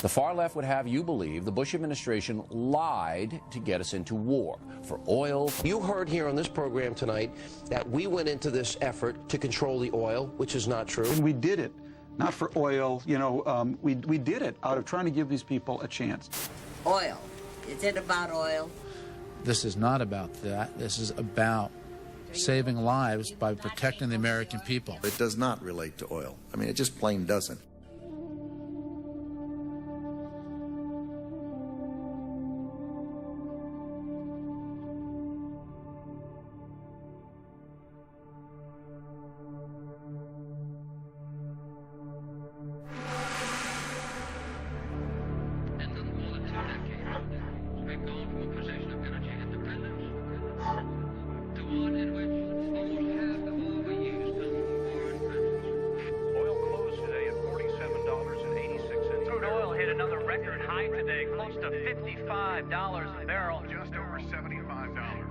The far left would have you believe the Bush administration lied to get us into war for oil. You heard here on this program tonight that we went into this effort to control the oil, which is not true. And we did it, not for oil, you know, we did it out of trying to give these people a chance. Oil. Is it about oil? This is not about that. This is about saving lives by protecting the American people. It does not relate to oil. I mean, it just plain doesn't.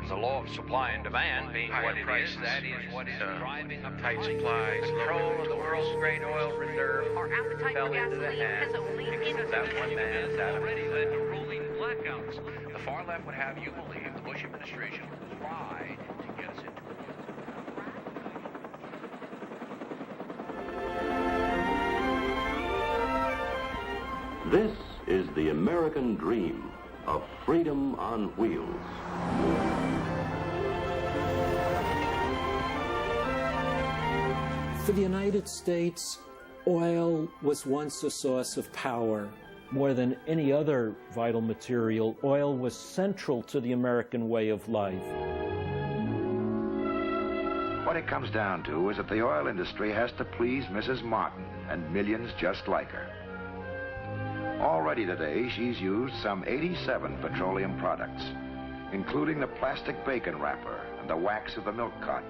The law of supply and demand being what it is, that is what is driving up tight supplies, control of the world's great oil reserve fell into the hands of that one man that already led to rolling blackouts. The far left would have you believe the Bush administration lied to get us into war. This is the American dream of freedom on wheels. For the United States, oil was once a source of power. More than any other vital material, oil was central to the American way of life. What it comes down to is that the oil industry has to please Mrs. Martin and millions just like her. Already today, she's used some 87 petroleum products, including the plastic bacon wrapper and the wax of the milk carton.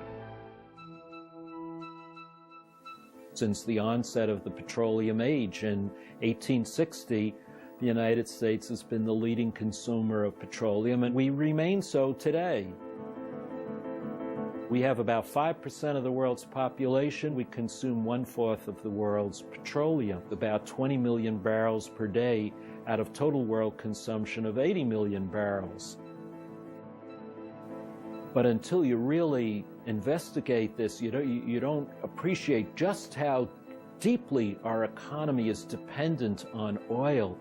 Since the onset of the petroleum age in 1860, the United States has been the leading consumer of petroleum, and we remain so today. We have about 5% of the world's population. We consume 1/4 of the world's petroleum, about 20 million barrels per day out of total world consumption of 80 million barrels. But until you really investigate this, you don't appreciate just how deeply our economy is dependent on oil.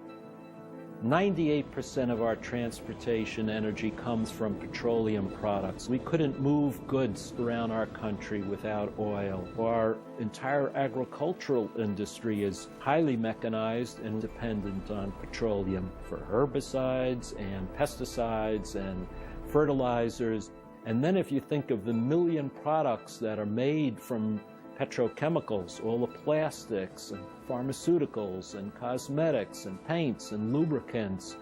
98% of our transportation energy comes from petroleum products. We couldn't move goods around our country without oil. Our entire agricultural industry is highly mechanized and dependent on petroleum for herbicides and pesticides and fertilizers. And then if you think of the million products that are made from petrochemicals, all the plastics and pharmaceuticals and cosmetics and paints and lubricants,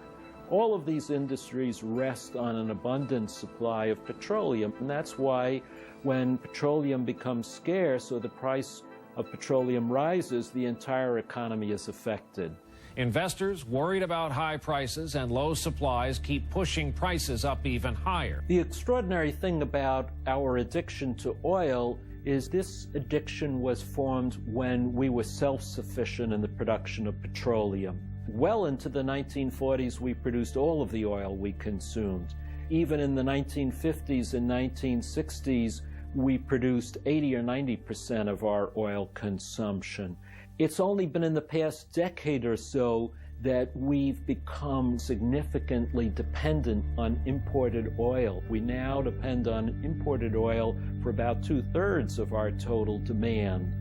all of these industries rest on an abundant supply of petroleum. And that's why when petroleum becomes scarce or the price of petroleum rises, the entire economy is affected. Investors worried about high prices and low supplies keep pushing prices up even higher. The extraordinary thing about our addiction to oil is this addiction was formed when we were self-sufficient in the production of petroleum. Well into the 1940s, we produced all of the oil we consumed. Even in the 1950s and 1960s, we produced 80 or 90% of our oil consumption. It's only been in the past decade or so that we've become significantly dependent on imported oil. We now depend on imported oil for about 2/3 of our total demand,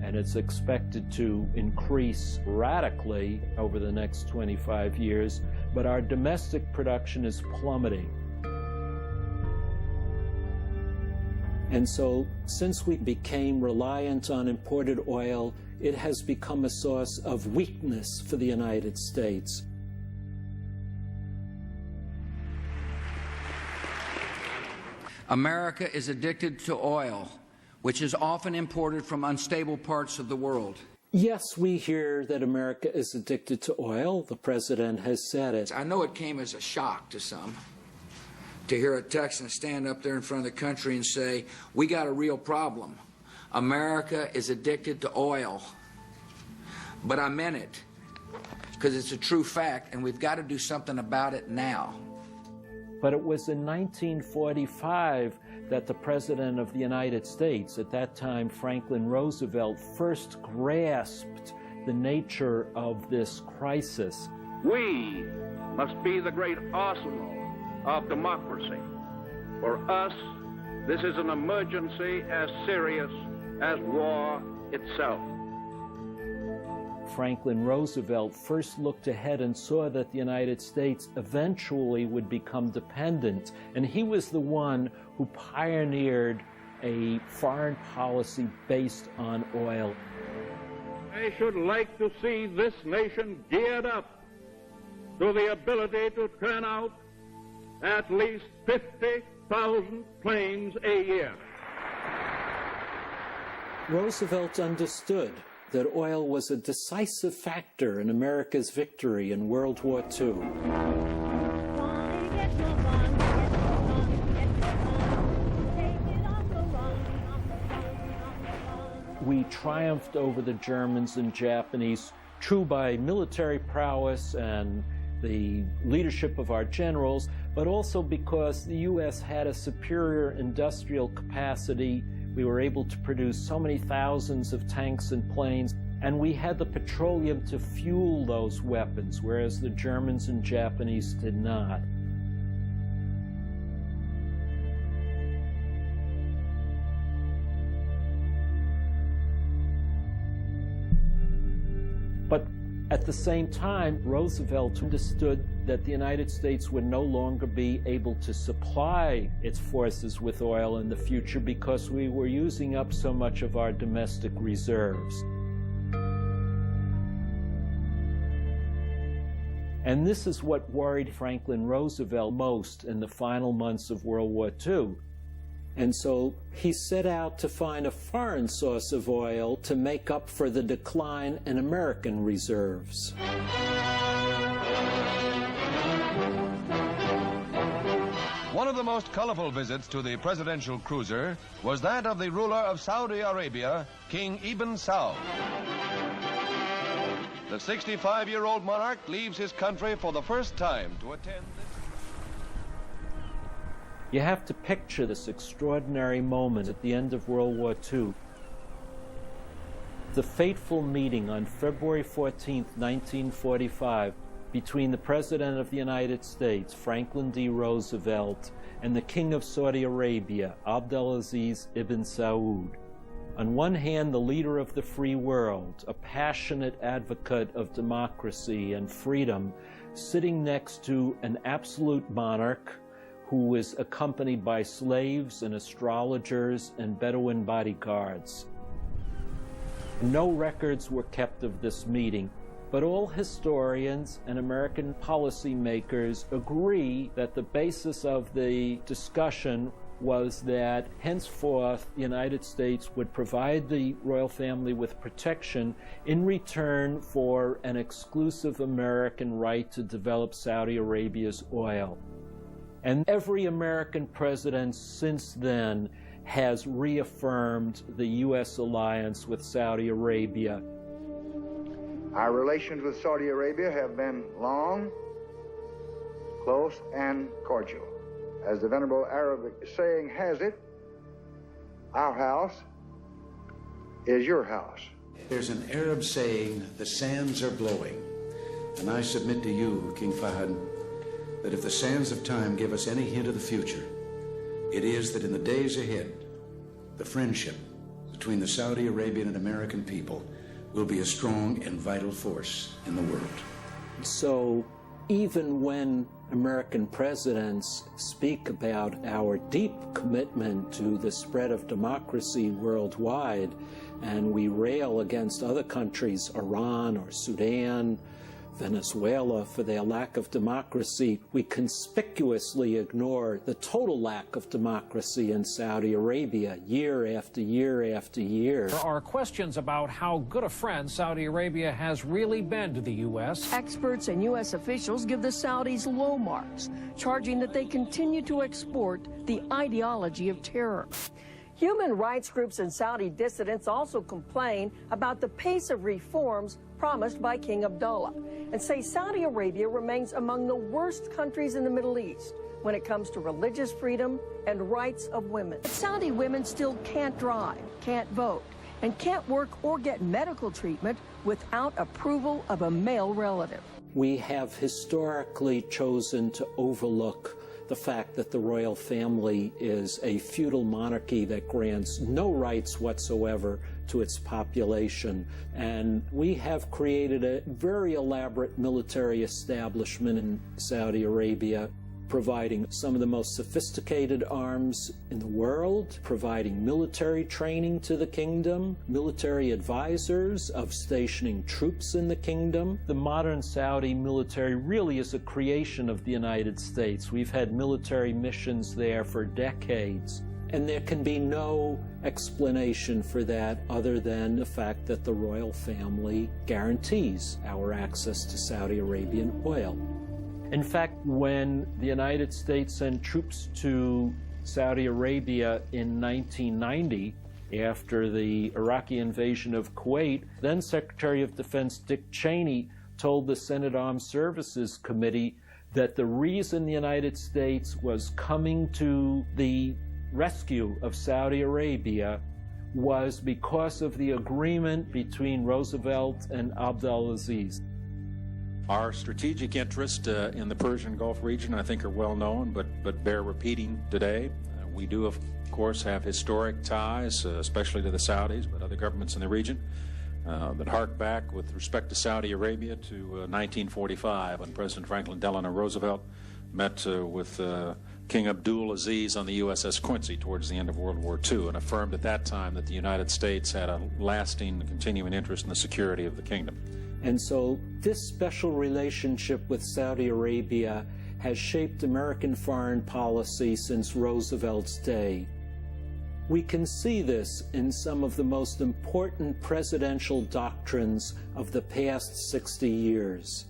and it's expected to increase radically over the next 25 years, but our domestic production is plummeting. And so, since we became reliant on imported oil, it has become a source of weakness for the United States. America is addicted to oil, which is often imported from unstable parts of the world. Yes, we hear that America is addicted to oil. The president has said it. I know it came as a shock to some to hear a Texan stand up there in front of the country and say, we got a real problem. America is addicted to oil. But I meant it. because it's a true fact, and we've got to do something about it now. But it was in 1945 that the President of the United States, at that time Franklin Roosevelt, first grasped the nature of this crisis. We must be the great arsenal of democracy. For us, this is an emergency as serious as war itself. Franklin Roosevelt first looked ahead and saw that the United States eventually would become dependent, and he was the one who pioneered a foreign policy based on oil. I should like to see this nation geared up to the ability to turn out at least 50,000 planes a year. Roosevelt understood that oil was a decisive factor in America's victory in World War II. We triumphed over the Germans and Japanese, true by military prowess and the leadership of our generals, but also because the U.S. had a superior industrial capacity. We were able to produce so many thousands of tanks and planes, and we had the petroleum to fuel those weapons, whereas the Germans and Japanese did not. But at the same time, Roosevelt understood that the United States would no longer be able to supply its forces with oil in the future because we were using up so much of our domestic reserves. And this is what worried Franklin Roosevelt most in the final months of World War II. And so he set out to find a foreign source of oil to make up for the decline in American reserves. One of the most colorful visits to the presidential cruiser was that of the ruler of Saudi Arabia, King Ibn Saud. The 65-year-old monarch leaves his country for the first time to attend this. You have to picture this extraordinary moment at the end of World War II. The fateful meeting on February 14, 1945, between the President of the United States, Franklin D. Roosevelt, and the King of Saudi Arabia, Abdulaziz ibn Saud. On one hand, the leader of the free world, a passionate advocate of democracy and freedom, sitting next to an absolute monarch who was accompanied by slaves and astrologers and Bedouin bodyguards. No records were kept of this meeting, but all historians and American policymakers agree that the basis of the discussion was that henceforth the United States would provide the royal family with protection in return for an exclusive American right to develop Saudi Arabia's oil. And every American president since then has reaffirmed the U.S. alliance with Saudi Arabia. Our relations with Saudi Arabia have been long, close, and cordial. As the venerable Arabic saying has it, our house is your house. There's an Arab saying, the sands are blowing. And I submit to you, King Fahd, that if the sands of time give us any hint of the future, it is that in the days ahead, the friendship between the Saudi Arabian and American people will be a strong and vital force in the world. So even when American presidents speak about our deep commitment to the spread of democracy worldwide, and we rail against other countries, Iran or Sudan, Venezuela, for their lack of democracy, we conspicuously ignore the total lack of democracy in Saudi Arabia year after year after year. There are questions about how good a friend Saudi Arabia has really been to the U.S. Experts and U.S. officials give the Saudis low marks, charging that they continue to export the ideology of terror. Human rights groups and Saudi dissidents also complain about the pace of reforms promised by King Abdullah and say Saudi Arabia remains among the worst countries in the Middle East when it comes to religious freedom and rights of women. Saudi women still can't drive, can't vote, and can't work or get medical treatment without approval of a male relative. We have historically chosen to overlook the fact that the royal family is a feudal monarchy that grants no rights whatsoever to its population. And we have created a very elaborate military establishment in Saudi Arabia, providing some of the most sophisticated arms in the world, providing military training to the kingdom, military advisors of stationing troops in the kingdom. The modern Saudi military really is a creation of the United States. We've had military missions there for decades. And there can be no explanation for that other than the fact that the royal family guarantees our access to Saudi Arabian oil. In fact, when the United States sent troops to Saudi Arabia in 1990, after the Iraqi invasion of Kuwait, then Secretary of Defense Dick Cheney told the Senate Armed Services Committee that the reason the United States was coming to the rescue of Saudi Arabia was because of the agreement between Roosevelt and Abdulaziz. Our strategic interest in the Persian Gulf region, I think, are well known, but bear repeating today. We do, of course, have historic ties, especially to the Saudis, but other governments in the region, that hark back with respect to Saudi Arabia to 1945, when President Franklin Delano Roosevelt met with King Abdulaziz on the USS Quincy towards the end of World War II, and affirmed at that time that the United States had a lasting and continuing interest in the security of the kingdom. And so this special relationship with Saudi Arabia has shaped American foreign policy since Roosevelt's day. We can see this in some of the most important presidential doctrines of the past 60 years.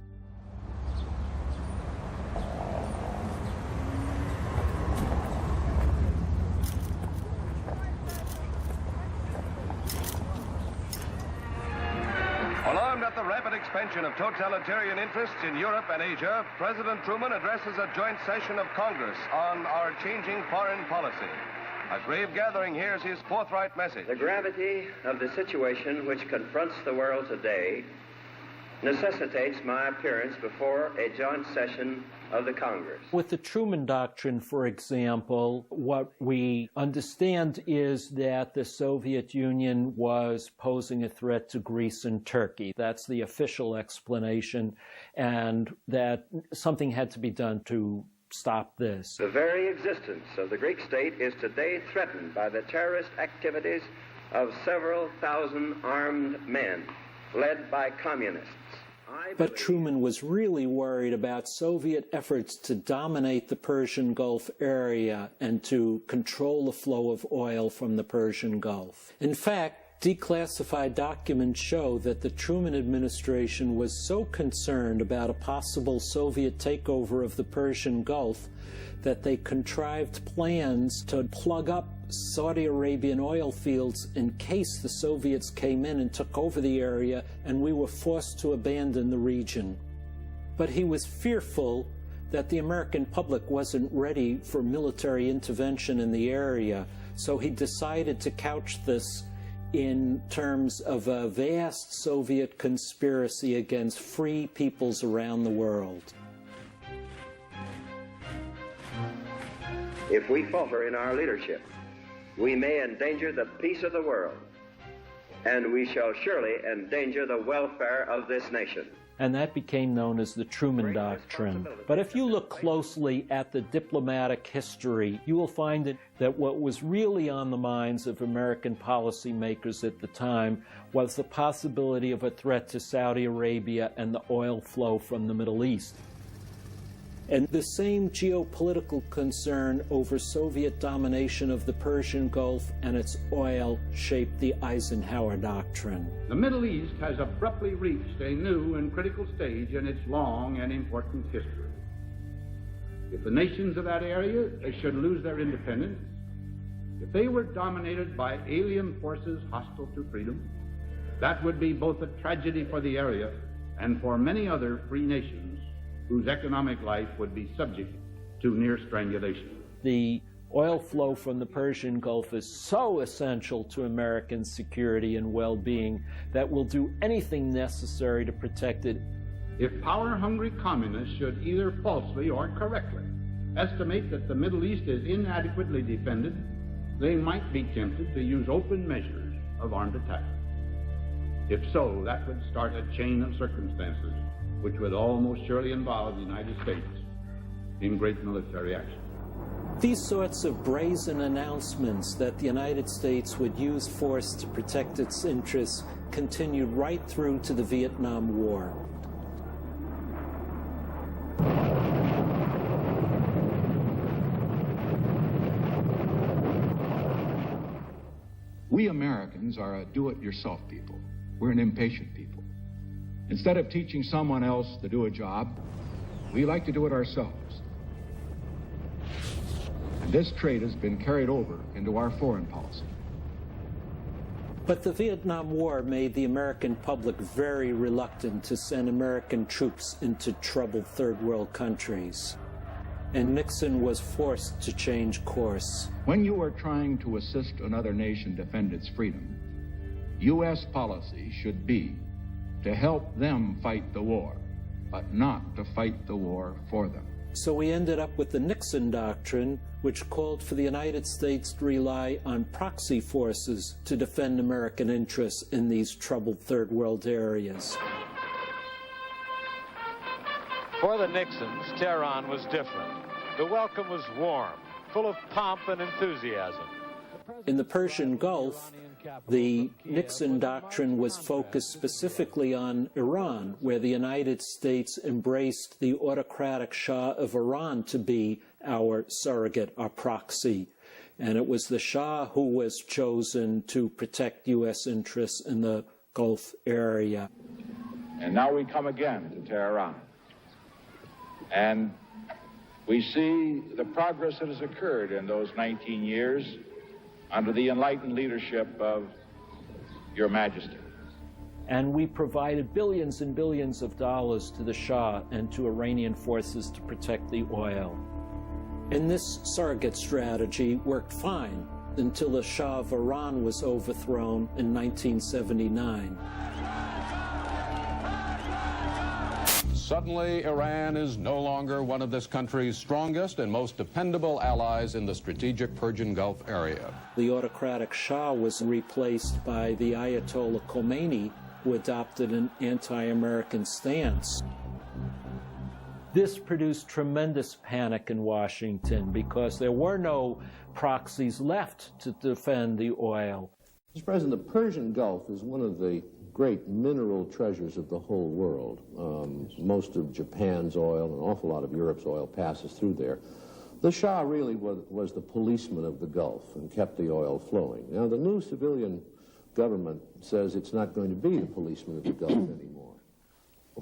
Alarmed at the rapid expansion of totalitarian interests in Europe and Asia, President Truman addresses a joint session of Congress on our changing foreign policy. A grave gathering hears his forthright message. The gravity of the situation which confronts the world today necessitates my appearance before a joint session of the Congress. With the Truman Doctrine, for example, what we understand is that the Soviet Union was posing a threat to Greece and Turkey. That's the official explanation, and that something had to be done to stop this. The very existence of the Greek state is today threatened by the terrorist activities of several thousand armed men led by communists. But Truman was really worried about Soviet efforts to dominate the Persian Gulf area and to control the flow of oil from the Persian Gulf. In fact, declassified documents show that the Truman administration was so concerned about a possible Soviet takeover of the Persian Gulf that they contrived plans to plug up Saudi Arabian oil fields in case the Soviets came in and took over the area and we were forced to abandon the region. But he was fearful that the American public wasn't ready for military intervention in the area, so he decided to couch this in terms of a vast Soviet conspiracy against free peoples around the world. If we falter in our leadership, we may endanger the peace of the world, and we shall surely endanger the welfare of this nation. And that became known as the Truman Doctrine. But if you look closely at the diplomatic history, you will find that what was really on the minds of American policymakers at the time was the possibility of a threat to Saudi Arabia and the oil flow from the Middle East. And the same geopolitical concern over Soviet domination of the Persian Gulf and its oil shaped the Eisenhower Doctrine. The Middle East has abruptly reached a new and critical stage in its long and important history. If the nations of that area should lose their independence, If they were dominated by alien forces hostile to freedom, that would be both a tragedy for the area and for many other free nations whose economic life would be subject to near strangulation. The oil flow from the Persian Gulf is so essential to American security and well-being that we'll do anything necessary to protect it. If power-hungry communists should either falsely or correctly estimate that the Middle East is inadequately defended, they might be tempted to use open measures of armed attack. If so, that would start a chain of circumstances which would almost surely involve the United States in great military action. These sorts of brazen announcements that the United States would use force to protect its interests continued right through to the Vietnam War. We Americans are a do-it-yourself people. We're an impatient people. Instead of teaching someone else to do a job, we like to do it ourselves. And this trait has been carried over into our foreign policy. But the Vietnam War made the American public very reluctant to send American troops into troubled third world countries. And Nixon was forced to change course. When you are trying to assist another nation defend its freedom, U.S. policy should be to help them fight the war, but not to fight the war for them. So we ended up with the Nixon Doctrine, which called for the United States to rely on proxy forces to defend American interests in these troubled third world areas. For the Nixons, Tehran was different. The welcome was warm, full of pomp and enthusiasm. In the Persian Gulf, the Nixon Doctrine was focused specifically on Iran, where the United States embraced the autocratic Shah of Iran to be our surrogate, our proxy. And it was the Shah who was chosen to protect U.S. interests in the Gulf area. And now we come again to Tehran. And we see the progress that has occurred in those 19 years under the enlightened leadership of Your Majesty. And we provided billions and billions of dollars to the Shah and to Iranian forces to protect the oil. And this surrogate strategy worked fine until the Shah of Iran was overthrown in 1979. Suddenly, Iran is no longer one of this country's strongest and most dependable allies in the strategic Persian Gulf area. The autocratic Shah was replaced by the Ayatollah Khomeini, who adopted an anti-American stance. This produced tremendous panic in Washington because there were no proxies left to defend the oil. Mr. President, the Persian Gulf is one of the great mineral treasures of the whole world. Most of Japan's oil and an awful lot of Europe's oil passes through there. The Shah really was the policeman of the Gulf and kept the oil flowing. Now, the new civilian government says it's not going to be the policeman of the Gulf anymore.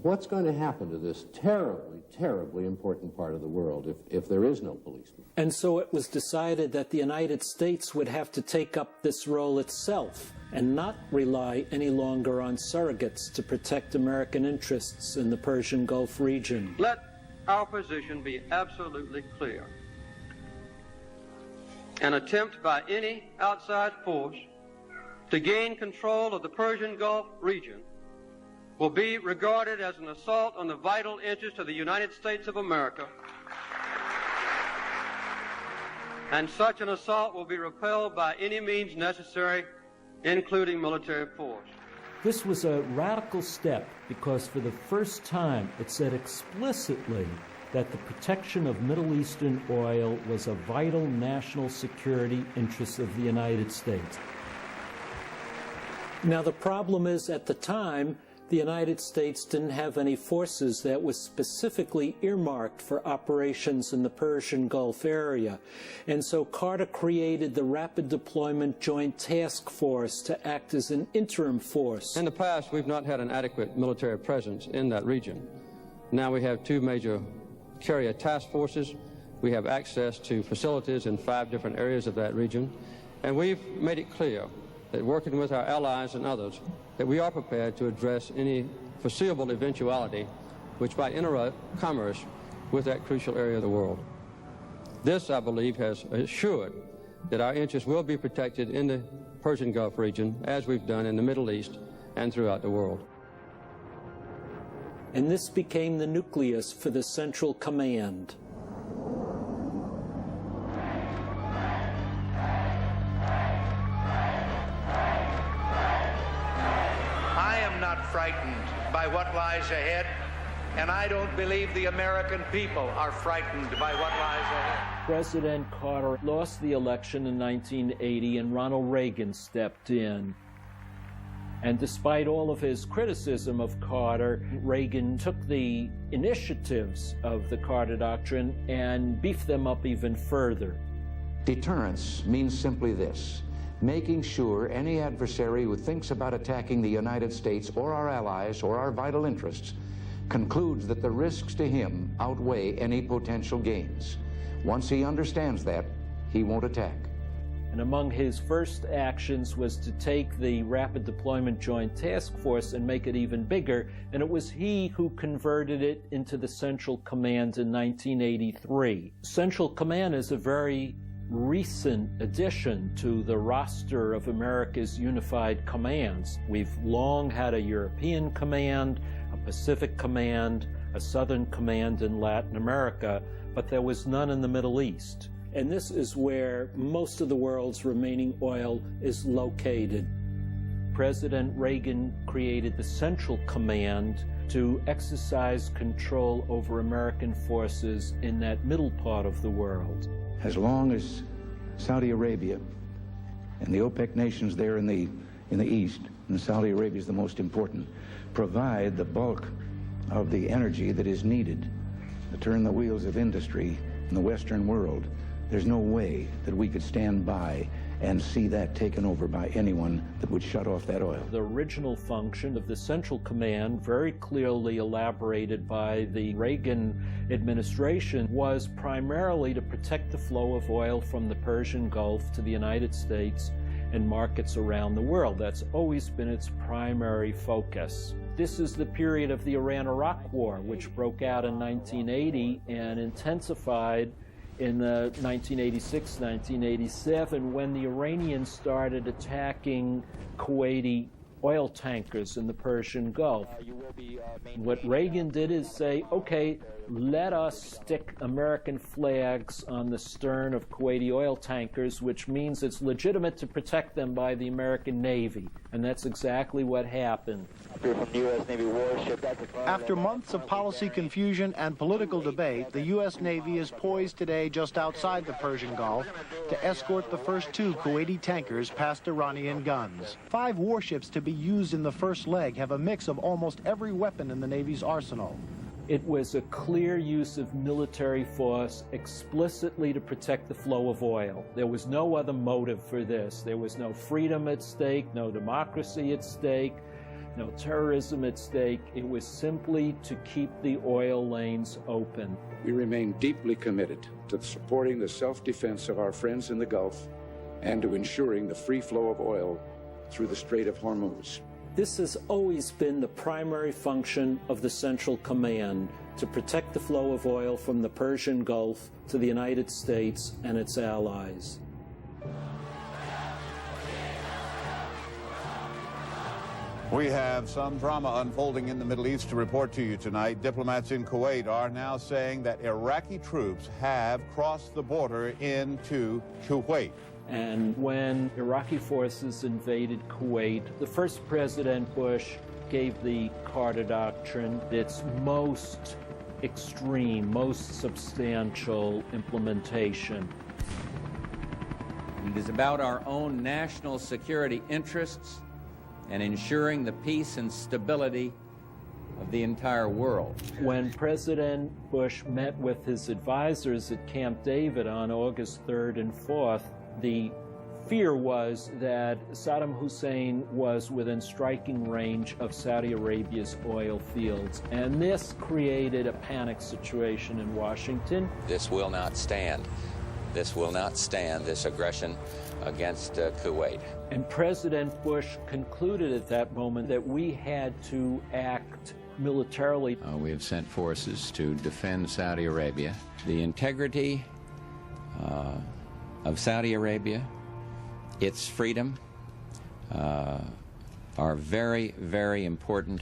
What's going to happen to this terribly, terribly important part of the world if there is no policeman? And so it was decided that the United States would have to take up this role itself and not rely any longer on surrogates to protect American interests in the Persian Gulf region. Let our position be absolutely clear. An attempt by any outside force to gain control of the Persian Gulf region will be regarded as an assault on the vital interests of the United States of America, and such an assault will be repelled by any means necessary, including military force. This was a radical step because for the first time it said explicitly that the protection of Middle Eastern oil was a vital national security interest of the United States. Now the problem is, at the time, the United States didn't have any forces that was specifically earmarked for operations in the Persian Gulf area. And so Carter created the Rapid Deployment Joint Task Force to act as an interim force. In the past, we've not had an adequate military presence in that region. Now we have two major carrier task forces. We have access to facilities in 5 different areas of that region. And we've made it clear that working with our allies and others, that we are prepared to address any foreseeable eventuality which might interrupt commerce with that crucial area of the world. This, I believe, has assured that our interests will be protected in the Persian Gulf region, as we've done in the Middle East and throughout the world. And this became the nucleus for the Central Command. I am not frightened by what lies ahead, and I don't believe the American people are frightened by what lies ahead. President Carter lost the election in 1980, and Ronald Reagan stepped in. And despite all of his criticism of Carter, Reagan took the initiatives of the Carter Doctrine and beefed them up even further. Deterrence means simply this: making sure any adversary who thinks about attacking the United States or our allies or our vital interests concludes that the risks to him outweigh any potential gains. Once he understands that, he won't attack. And among his first actions was to take the Rapid Deployment Joint Task Force and make it even bigger, and it was he who converted it into the Central Command in 1983. Central Command is a very recent addition to the roster of America's unified commands. We've long had a European command, a Pacific command, a Southern command in Latin America, but there was none in the Middle East. And this is where most of the world's remaining oil is located. President Reagan created the Central Command to exercise control over American forces in that middle part of the world. As long as Saudi Arabia and the OPEC nations there in the east, and Saudi Arabia is the most important, provide the bulk of the energy that is needed to turn the wheels of industry in the Western world, there's no way that we could stand by and see that taken over by anyone that would shut off that oil. The original function of the Central Command, very clearly elaborated by the Reagan administration, was primarily to protect the flow of oil from the Persian Gulf to the United States and markets around the world. That's always been its primary focus. This is the period of the Iran-Iraq War, which broke out in 1980 and intensified in 1986-1987, when the Iranians started attacking Kuwaiti oil tankers in the Persian Gulf. What Reagan did is say, okay, let us stick American flags on the stern of Kuwaiti oil tankers, which means it's legitimate to protect them by the American Navy. And that's exactly what happened. After months of policy confusion and political debate, the U.S. Navy is poised today just outside the Persian Gulf to escort the first 2 Kuwaiti tankers past Iranian guns. 5 warships to be used in the first leg have a mix of almost every weapon in the Navy's arsenal. It was a clear use of military force explicitly to protect the flow of oil. There was no other motive for this. There was no freedom at stake, no democracy at stake, no terrorism at stake. It was simply to keep the oil lanes open. We remain deeply committed to supporting the self-defense of our friends in the Gulf and to ensuring the free flow of oil through the Strait of Hormuz. This has always been the primary function of the Central Command, to protect the flow of oil from the Persian Gulf to the United States and its allies. We have some drama unfolding in the Middle East to report to you tonight. Diplomats in Kuwait are now saying that Iraqi troops have crossed the border into Kuwait. And when Iraqi forces invaded Kuwait, the first President Bush gave the Carter Doctrine its most extreme, most substantial implementation. It is about our own national security interests and ensuring the peace and stability of the entire world. When President Bush met with his advisors at Camp David on August 3rd and 4th, the fear was that Saddam Hussein was within striking range of Saudi Arabia's oil fields, and this created a panic situation in Washington. This will not stand. This will not stand, this aggression against Kuwait. And President Bush concluded at that moment that we had to act militarily. We have sent forces to defend Saudi Arabia. The integrity of Saudi Arabia, its freedom, are very, very important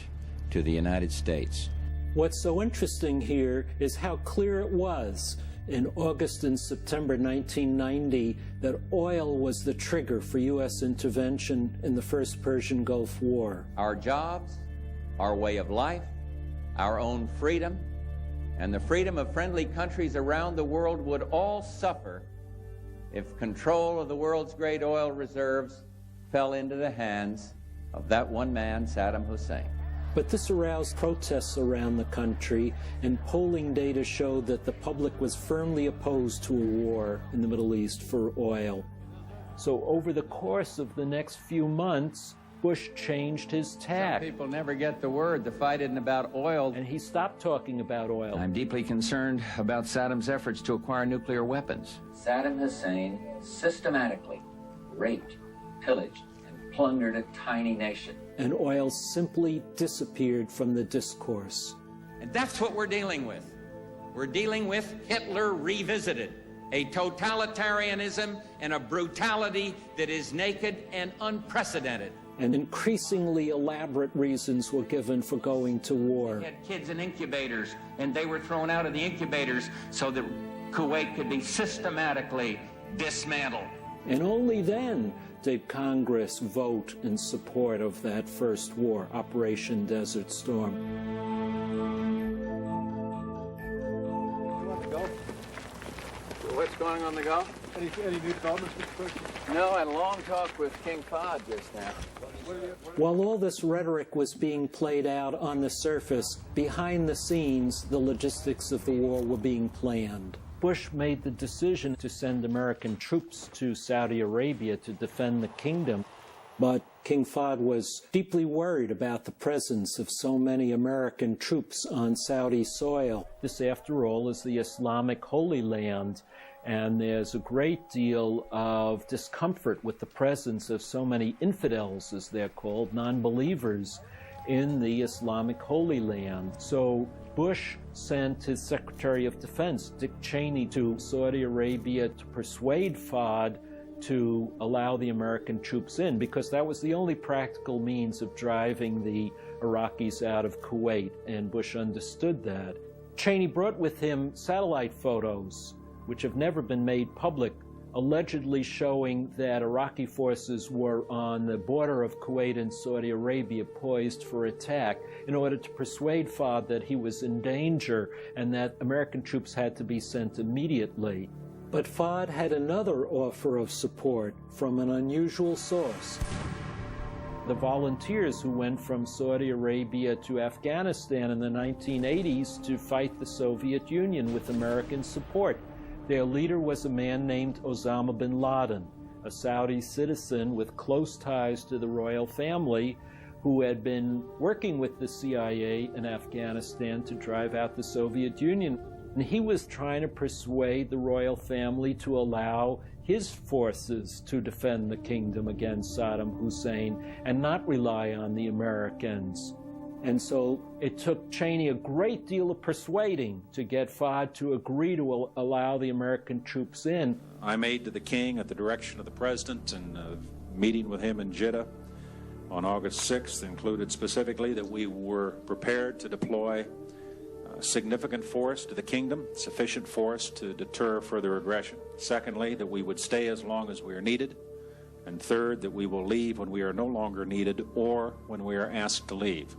to the United States. What's so interesting here is how clear it was in August and September 1990 that oil was the trigger for U.S. intervention in the first Persian Gulf War. Our jobs, our way of life, our own freedom, and the freedom of friendly countries around the world would all suffer if control of the world's great oil reserves fell into the hands of that one man, Saddam Hussein. But this aroused protests around the country, and polling data showed that the public was firmly opposed to a war in the Middle East for oil. So over the course of the next few months, Bush changed his tack. Some people never get the word. The fight isn't about oil. And he stopped talking about oil. I'm deeply concerned about Saddam's efforts to acquire nuclear weapons. Saddam Hussein systematically raped, pillaged, and plundered a tiny nation. And oil simply disappeared from the discourse. And that's what we're dealing with. We're dealing with Hitler revisited, a totalitarianism and a brutality that is naked and unprecedented. And increasingly elaborate reasons were given for going to war. We had kids in incubators, and they were thrown out of the incubators so that Kuwait could be systematically dismantled. And only then did Congress vote in support of that first war, Operation Desert Storm. You want the Gulf? What's going on in the Gulf? Any new developments, Mr. President? No, I had a long talk with King Fahd just now. While all this rhetoric was being played out on the surface, behind the scenes, the logistics of the war were being planned. Bush made the decision to send American troops to Saudi Arabia to defend the kingdom, but King Fahd was deeply worried about the presence of so many American troops on Saudi soil. This, after all, is the Islamic Holy Land, and there's a great deal of discomfort with the presence of so many infidels, as they're called, non-believers, in the Islamic Holy Land. So Bush sent his Secretary of Defense, Dick Cheney, to Saudi Arabia to persuade Fahd to allow the American troops in, because that was the only practical means of driving the Iraqis out of Kuwait, and Bush understood that. Cheney brought with him satellite photos, which have never been made public, allegedly showing that Iraqi forces were on the border of Kuwait and Saudi Arabia poised for attack, in order to persuade Fahd that he was in danger and that American troops had to be sent immediately. But Fahd had another offer of support from an unusual source. The volunteers who went from Saudi Arabia to Afghanistan in the 1980s to fight the Soviet Union with American support. Their leader was a man named Osama bin Laden, a Saudi citizen with close ties to the royal family, who had been working with the CIA in Afghanistan to drive out the Soviet Union. And he was trying to persuade the royal family to allow his forces to defend the kingdom against Saddam Hussein and not rely on the Americans. And so it took Cheney a great deal of persuading to get Fahd to agree to allow the American troops in. I made to the king at the direction of the president, and meeting with him in Jeddah on August 6th included specifically that we were prepared to deploy significant force to the kingdom, sufficient force to deter further aggression. Secondly, that we would stay as long as we are needed. And third, that we will leave when we are no longer needed or when we are asked to leave.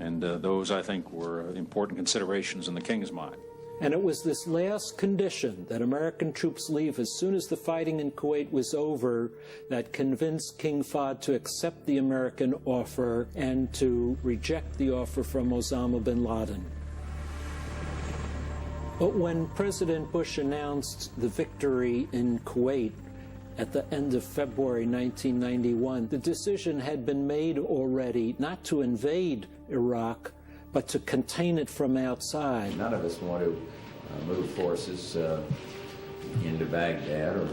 And those, I think, were important considerations in the king's mind. And it was this last condition, that American troops leave as soon as the fighting in Kuwait was over, that convinced King Fahd to accept the American offer and to reject the offer from Osama bin Laden. But when President Bush announced the victory in Kuwait at the end of February 1991, the decision had been made already not to invade Iraq, but to contain it from outside. None of us want to move forces into Baghdad or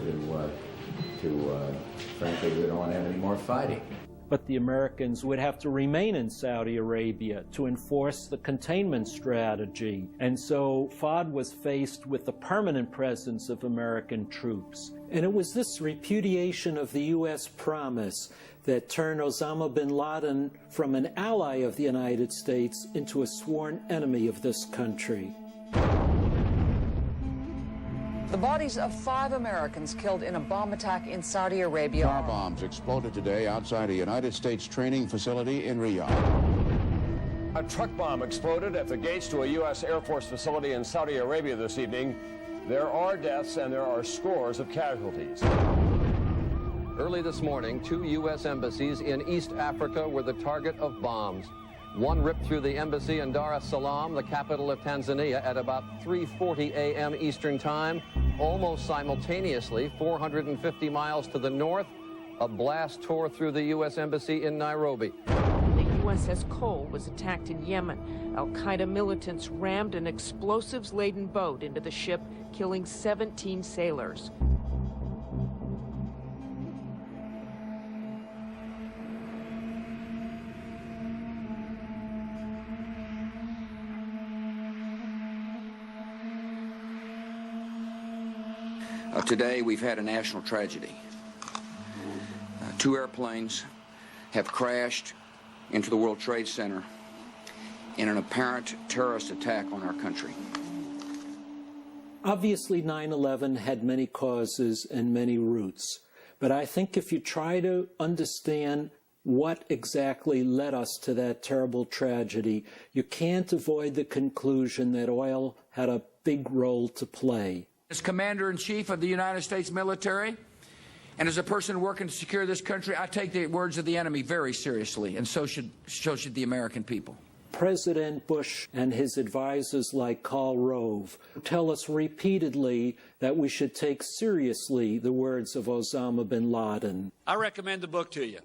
frankly, we don't want to have any more fighting. But the Americans would have to remain in Saudi Arabia to enforce the containment strategy. And so Fahd was faced with the permanent presence of American troops. And it was this repudiation of the U.S. promise that turned Osama bin Laden from an ally of the United States into a sworn enemy of this country. The bodies of 5 Americans killed in a bomb attack in Saudi Arabia. Car bombs exploded today outside a United States training facility in Riyadh. A truck bomb exploded at the gates to a U.S. Air Force facility in Saudi Arabia this evening. There are deaths and there are scores of casualties. Early this morning, 2 U.S. embassies in East Africa were the target of bombs. One ripped through the embassy in Dar es Salaam, the capital of Tanzania, at about 3:40 a.m. Eastern Time. Almost simultaneously, 450 miles to the north, a blast tore through the U.S. Embassy in Nairobi. The USS Cole was attacked in Yemen. Al-Qaeda militants rammed an explosives-laden boat into the ship, killing 17 sailors. Today, we've had a national tragedy. 2 airplanes have crashed into the World Trade Center in an apparent terrorist attack on our country. Obviously, 9/11 had many causes and many roots. But I think if you try to understand what exactly led us to that terrible tragedy, you can't avoid the conclusion that oil had a big role to play. As Commander-in-Chief of the United States military, and as a person working to secure this country, I take the words of the enemy very seriously, and so should the American people. President Bush and his advisors like Karl Rove tell us repeatedly that we should take seriously the words of Osama bin Laden. I recommend the book to you.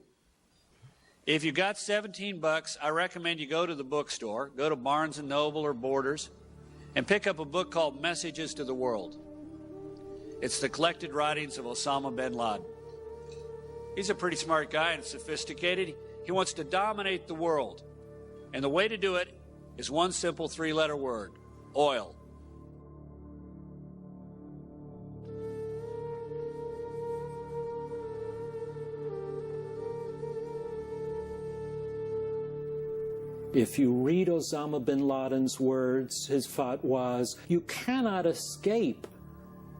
If you got $17, I recommend you go to the bookstore, go to Barnes & Noble or Borders, and pick up a book called Messages to the World. It's the collected writings of Osama bin Laden. He's a pretty smart guy and sophisticated. He wants to dominate the world. And the way to do it is one simple 3-letter word: oil. If you read Osama bin Laden's words, his fatwas, you cannot escape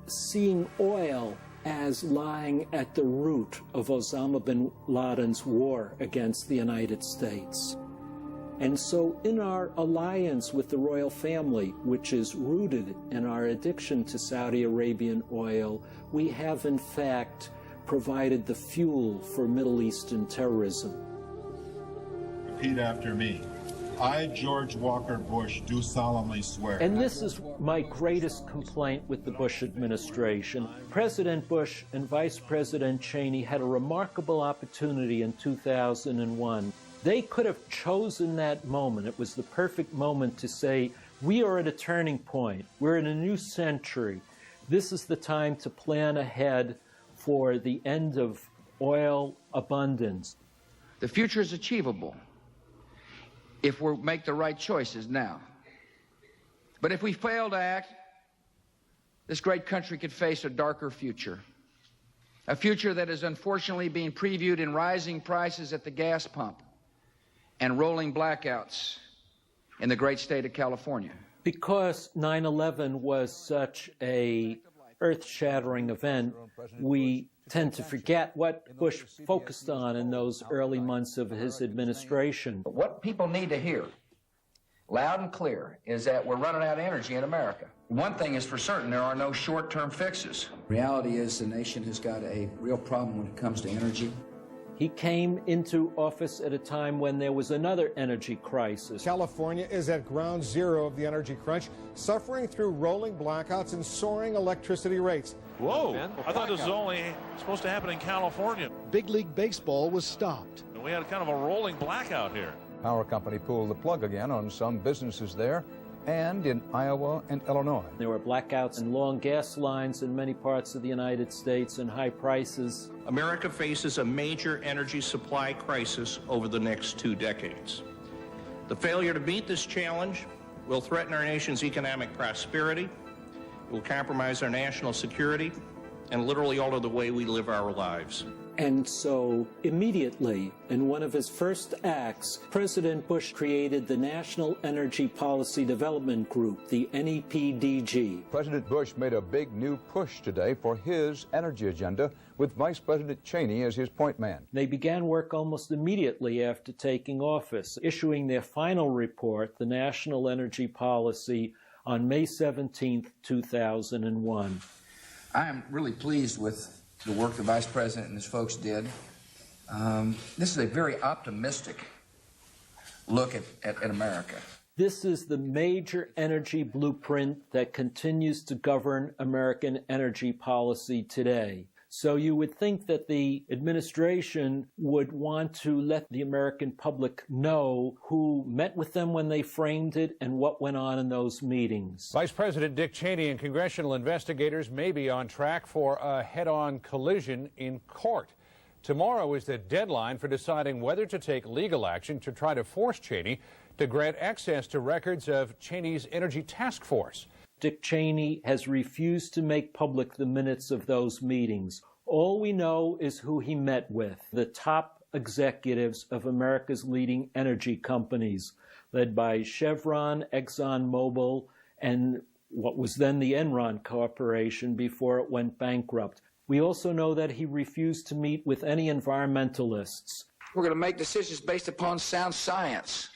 seeing oil as lying at the root of Osama bin Laden's war against the United States. And so in our alliance with the royal family, which is rooted in our addiction to Saudi Arabian oil, we have in fact provided the fuel for Middle Eastern terrorism. Repeat after me. I, George Walker Bush, do solemnly swear. And this is my greatest complaint with the Bush administration. President Bush and Vice President Cheney had a remarkable opportunity in 2001. They could have chosen that moment. It was the perfect moment to say, we are at a turning point. We're in a new century. This is the time to plan ahead for the end of oil abundance. The future is achievable if we make the right choices now. But if we fail to act, this great country could face a darker future. A future that is unfortunately being previewed in rising prices at the gas pump and rolling blackouts in the great state of California. Because 9/11 was such a earth-shattering event, we tend to forget what Bush focused on in those early months of his administration. What people need to hear, loud and clear, is that we're running out of energy in America. One thing is for certain, there are no short-term fixes. Reality is the nation has got a real problem when it comes to energy. He came into office at a time when there was another energy crisis. California is at ground zero of the energy crunch, suffering through rolling blackouts and soaring electricity rates. Whoa, I thought this was only supposed to happen in California. Big League Baseball was stopped. And we had kind of a rolling blackout here. Power company pulled the plug again on some businesses there and in Iowa and Illinois. There were blackouts and long gas lines in many parts of the United States and high prices. America faces a major energy supply crisis over the next 2 decades. The failure to meet this challenge will threaten our nation's economic prosperity, it will compromise our national security, and literally alter the way we live our lives. And so, immediately, in one of his first acts, President Bush created the National Energy Policy Development Group, the NEPDG. President Bush made a big new push today for his energy agenda, with Vice President Cheney as his point man. They began work almost immediately after taking office, issuing their final report, the National Energy Policy, on May 17, 2001. I am really pleased with the work the Vice President and his folks did. This is a very optimistic look at America. This is the major energy blueprint that continues to govern American energy policy today. So you would think that the administration would want to let the American public know who met with them when they framed it and what went on in those meetings. Vice President Dick Cheney and congressional investigators may be on track for a head-on collision in court. Tomorrow is the deadline for deciding whether to take legal action to try to force Cheney to grant access to records of Cheney's Energy Task Force. Dick Cheney has refused to make public the minutes of those meetings. All we know is who he met with, the top executives of America's leading energy companies, led by Chevron, ExxonMobil, and what was then the Enron Corporation before it went bankrupt. We also know that he refused to meet with any environmentalists. We're going to make decisions based upon sound science,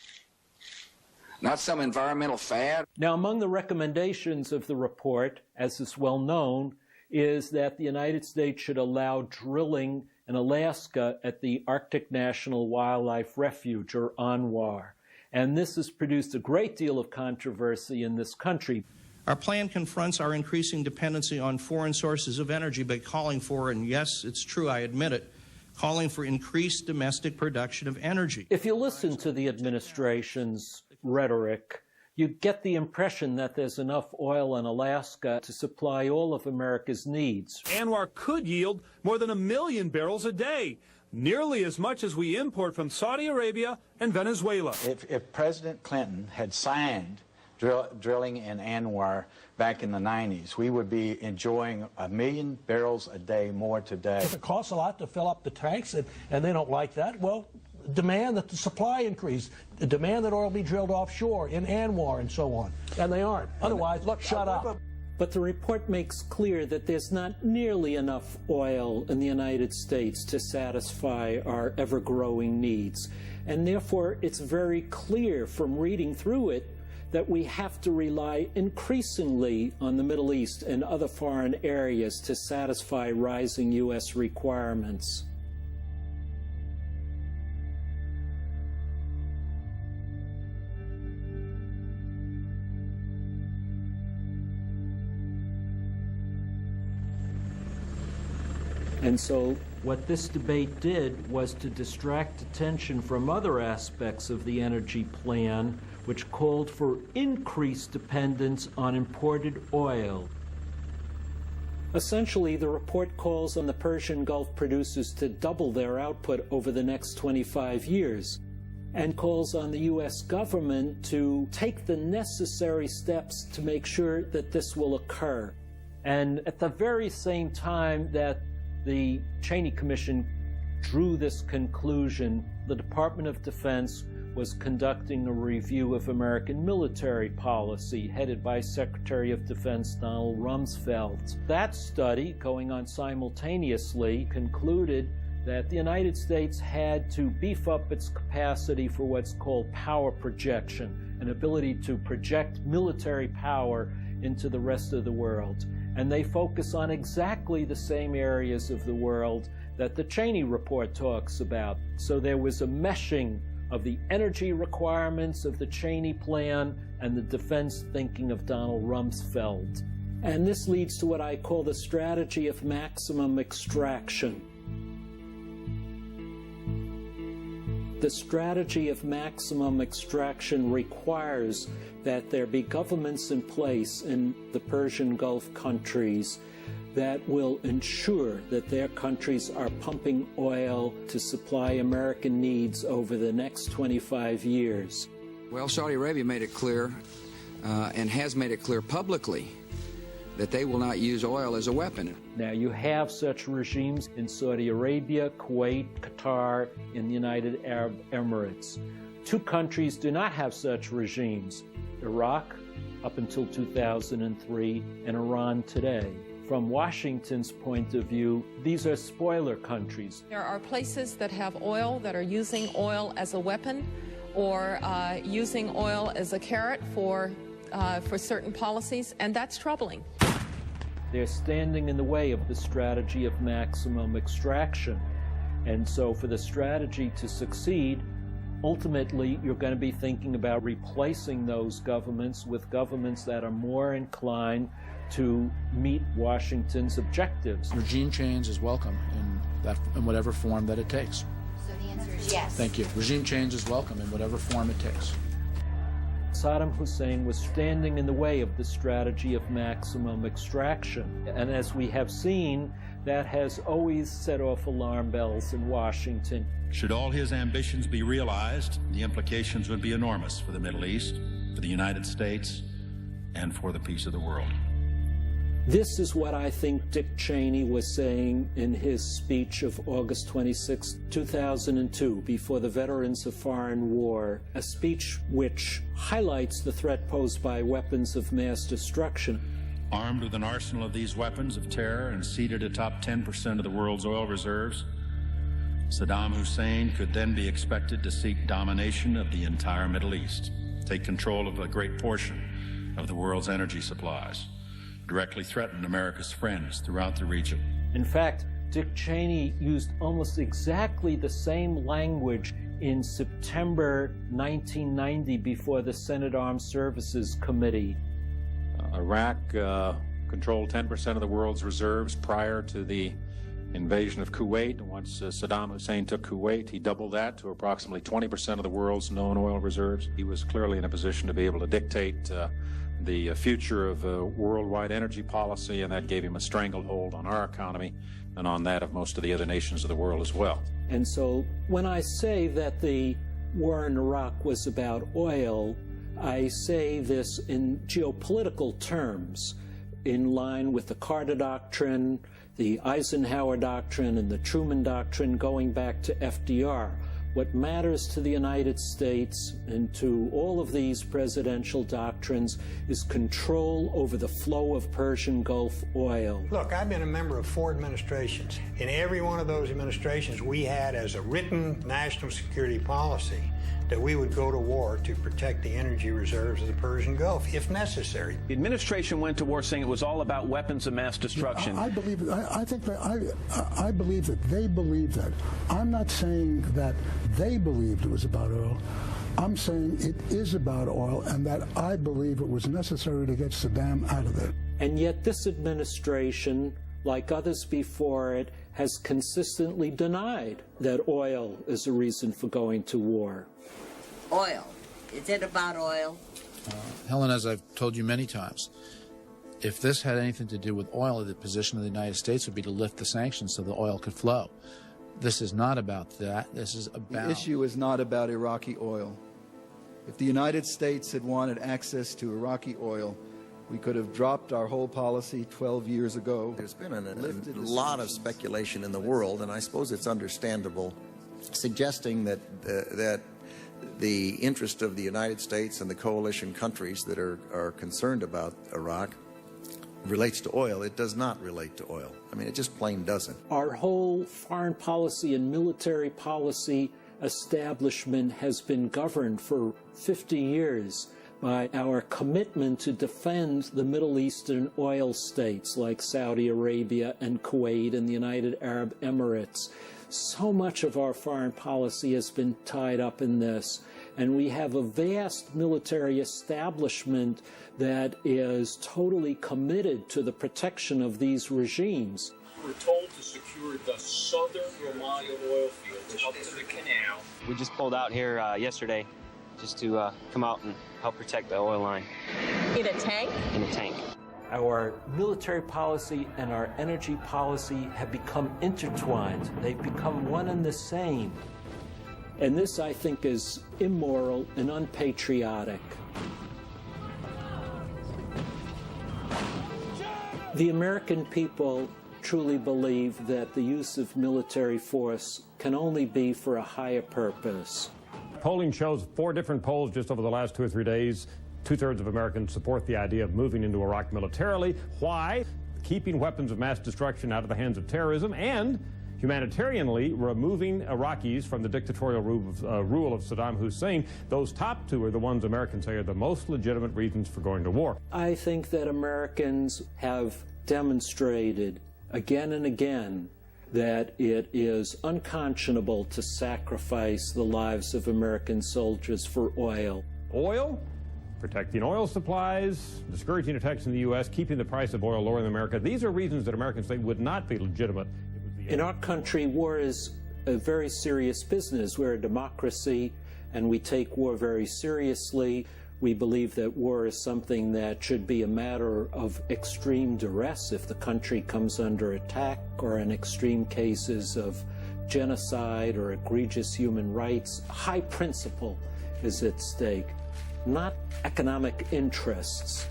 not some environmental fad. Now, among the recommendations of the report, as is well known, is that the United States should allow drilling in Alaska at the Arctic National Wildlife Refuge, or ANWR. And this has produced a great deal of controversy in this country. Our plan confronts our increasing dependency on foreign sources of energy by calling for, and yes, it's true, I admit it, calling for increased domestic production of energy. If you listen to the administration's rhetoric, you get the impression that there's enough oil in Alaska to supply all of America's needs. ANWR could yield more than 1 million barrels a day, nearly as much as we import from Saudi Arabia and Venezuela. If President Clinton had signed drilling in ANWR back in the 90s, we would be enjoying 1 million barrels a day more today. If it costs a lot to fill up the tanks and they don't like that, well, demand that the supply increase, demand that oil be drilled offshore in ANWR and so on. And they aren't. Otherwise, shut up. But the report makes clear that there's not nearly enough oil in the United States to satisfy our ever-growing needs. And therefore, it's very clear from reading through it that we have to rely increasingly on the Middle East and other foreign areas to satisfy rising U.S. requirements. And so what this debate did was to distract attention from other aspects of the energy plan, which called for increased dependence on imported oil. Essentially, the report calls on the Persian Gulf producers to double their output over the next 25 years, and calls on the U.S. government to take the necessary steps to make sure that this will occur. And at the very same time that the Cheney Commission drew this conclusion, the Department of Defense was conducting a review of American military policy headed by Secretary of Defense Donald Rumsfeld. That study, going on simultaneously, concluded that the United States had to beef up its capacity for what's called power projection, an ability to project military power into the rest of the world. And they focus on exactly the same areas of the world that the Cheney report talks about. So there was a meshing of the energy requirements of the Cheney plan and the defense thinking of Donald Rumsfeld. And this leads to what I call the strategy of maximum extraction. The strategy of maximum extraction requires that there be governments in place in the Persian Gulf countries that will ensure that their countries are pumping oil to supply American needs over the next 25 years. Well, Saudi Arabia made it clear, and has made it clear publicly, that they will not use oil as a weapon. Now, you have such regimes in Saudi Arabia, Kuwait, Qatar, and the United Arab Emirates. 2 countries do not have such regimes: Iraq up until 2003 and Iran today. From Washington's point of view, these are spoiler countries. There are places that have oil that are using oil as a weapon or using oil as a carrot for certain policies, and that's troubling. They're standing in the way of the strategy of maximum extraction. And so for the strategy to succeed, ultimately you're going to be thinking about replacing those governments with governments that are more inclined to meet Washington's objectives. Regime change is welcome in whatever form that it takes. So the answer is yes. Thank you. Regime change is welcome in whatever form it takes. Saddam Hussein was standing in the way of the strategy of maximum extraction. And as we have seen, that has always set off alarm bells in Washington. Should all his ambitions be realized, the implications would be enormous for the Middle East, for the United States, and for the peace of the world. This is what I think Dick Cheney was saying in his speech of August 26, 2002, before the Veterans of Foreign War, a speech which highlights the threat posed by weapons of mass destruction. Armed with an arsenal of these weapons of terror and seated atop 10% of the world's oil reserves, Saddam Hussein could then be expected to seek domination of the entire Middle East, take control of a great portion of the world's energy supplies, directly threaten America's friends throughout the region. In fact, Dick Cheney used almost exactly the same language in September 1990 before the Senate Armed Services Committee. Iraq controlled 10% of the world's reserves prior to the invasion of Kuwait. Once Saddam Hussein took Kuwait, he doubled that to approximately 20% of the world's known oil reserves. He was clearly in a position to be able to dictate the future of worldwide energy policy, and that gave him a stranglehold on our economy and on that of most of the other nations of the world as well. And so when I say that the war in Iraq was about oil, I say this in geopolitical terms, in line with the Carter Doctrine, the Eisenhower Doctrine, and the Truman Doctrine going back to FDR. What matters to the United States and to all of these presidential doctrines is control over the flow of Persian Gulf oil. Look, I've been a member of 4 administrations. In every one of those administrations, we had as a written national security policy that we would go to war to protect the energy reserves of the Persian Gulf, if necessary. The administration went to war saying it was all about weapons of mass destruction. I believe I believe that they believe that. I'm not saying that they believed it was about oil. I'm saying it is about oil, and that I believe it was necessary to get Saddam out of there. And yet this administration, like others before it, has consistently denied that oil is a reason for going to war. Oil. Is it about oil? Helen, as I've told you many times, if this had anything to do with oil, the position of the United States would be to lift the sanctions so the oil could flow. This is not about that. This is about... The issue is not about Iraqi oil. If the United States had wanted access to Iraqi oil, we could have dropped our whole policy 12 years ago. There's been a lot of speculation in the world, and I suppose it's understandable, suggesting that the interest of the United States and the coalition countries that are concerned about Iraq relates to oil. It does not relate to oil. I mean, it just plain doesn't. Our whole foreign policy and military policy establishment has been governed for 50 years by our commitment to defend the Middle Eastern oil states like Saudi Arabia and Kuwait and the United Arab Emirates. So much of our foreign policy has been tied up in this, and we have a vast military establishment that is totally committed to the protection of these regimes. were told to secure the southern Romayo oil fields up to the canal. We just pulled out here yesterday just to come out and help protect the oil line. In a tank? In a tank. Our military policy and our energy policy have become intertwined. They've become one and the same. And this, I think, is immoral and unpatriotic. The American people truly believe that the use of military force can only be for a higher purpose. Polling shows 4 different polls just over the last 2 or 3 days. 2/3 of Americans support the idea of moving into Iraq militarily. Why? Keeping weapons of mass destruction out of the hands of terrorism and humanitarianly removing Iraqis from the dictatorial rule of Saddam Hussein. Those top 2 are the ones Americans say are the most legitimate reasons for going to war. I think that Americans have demonstrated again and again that it is unconscionable to sacrifice the lives of American soldiers for oil. Oil? Protecting oil supplies, discouraging attacks in the U.S., keeping the price of oil lower in America. These are reasons that Americans say would not be legitimate. In our country, war is a very serious business. We're a democracy, and we take war very seriously. We believe that war is something that should be a matter of extreme duress if the country comes under attack, or in extreme cases of genocide or egregious human rights. High principle is at stake, not economic interests.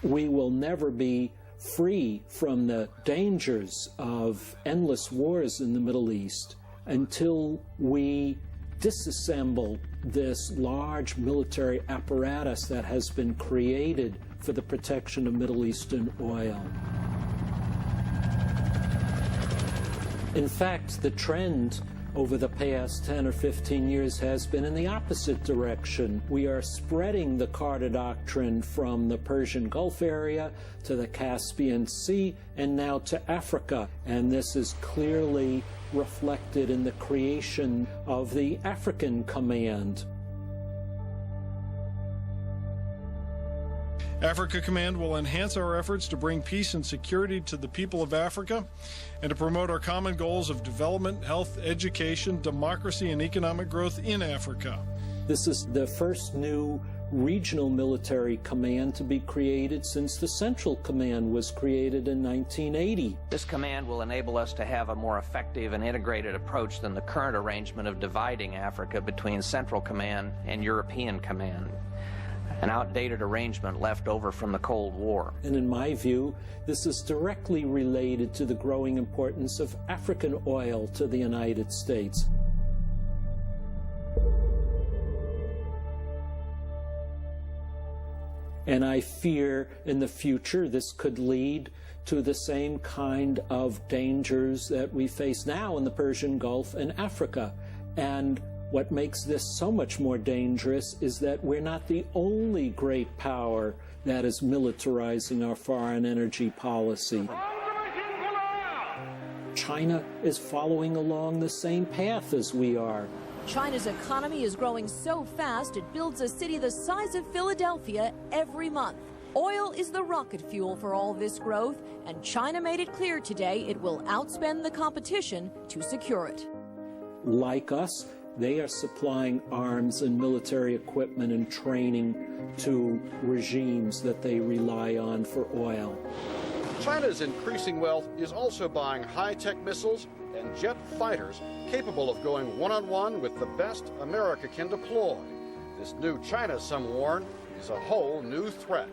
We will never be free from the dangers of endless wars in the Middle East until we disassemble this large military apparatus that has been created for the protection of Middle Eastern oil. In fact, the trend over the past 10 or 15 years has been in the opposite direction. We are spreading the Carter Doctrine from the Persian Gulf area to the Caspian Sea and now to Africa. And this is clearly reflected in the creation of the African Command. Africa Command will enhance our efforts to bring peace and security to the people of Africa and to promote our common goals of development, health, education, democracy, and economic growth in Africa. This is the first new regional military command to be created since the Central Command was created in 1980. This command will enable us to have a more effective and integrated approach than the current arrangement of dividing Africa between Central Command and European Command, an outdated arrangement left over from the Cold War. And in my view, this is directly related to the growing importance of African oil to the United States. And I fear in the future this could lead to the same kind of dangers that we face now in the Persian Gulf and Africa. And what makes this so much more dangerous is that we're not the only great power that is militarizing our foreign energy policy. China is following along the same path as we are. China's economy is growing so fast it builds a city the size of Philadelphia every month. Oil is the rocket fuel for all this growth, and China made it clear today it will outspend the competition to secure it. Like us, they are supplying arms and military equipment and training to regimes that they rely on for oil. China's increasing wealth is also buying high-tech missiles and jet fighters capable of going one-on-one with the best America can deploy. This new China, some warn, is a whole new threat.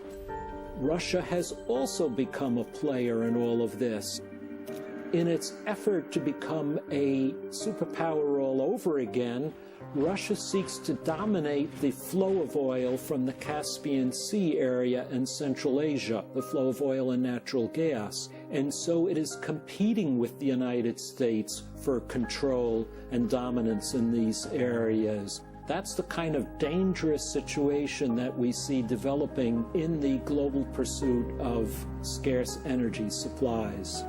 Russia has also become a player in all of this. In its effort to become a superpower all over again, Russia seeks to dominate the flow of oil from the Caspian Sea area in Central Asia, the flow of oil and natural gas. And so it is competing with the United States for control and dominance in these areas. That's the kind of dangerous situation that we see developing in the global pursuit of scarce energy supplies.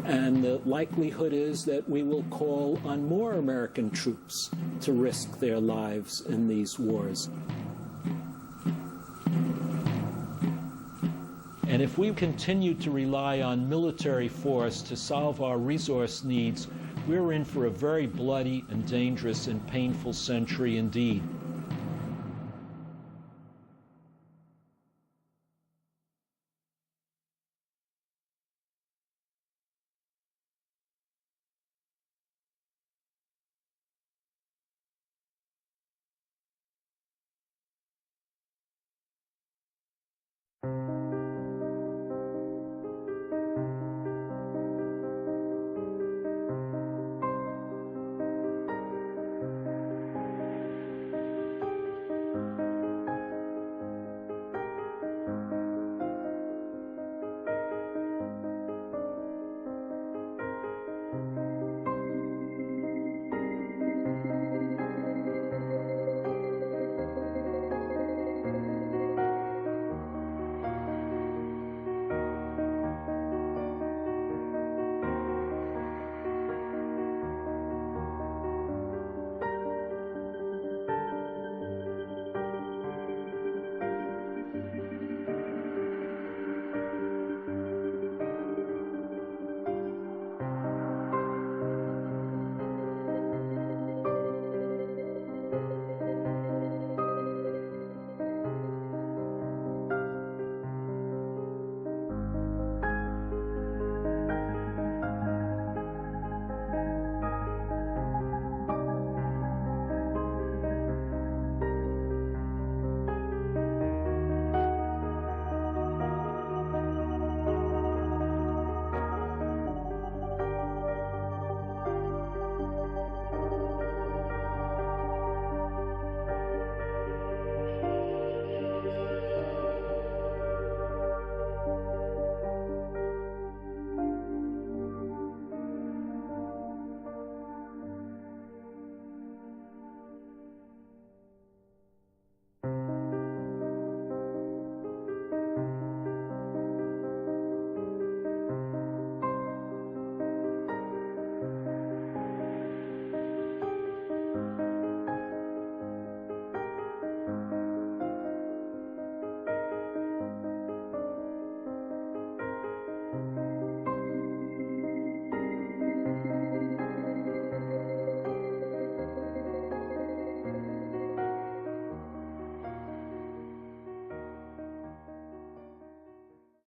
And the likelihood is that we will call on more American troops to risk their lives in these wars. And if we continue to rely on military force to solve our resource needs, we're in for a very bloody and dangerous and painful century indeed.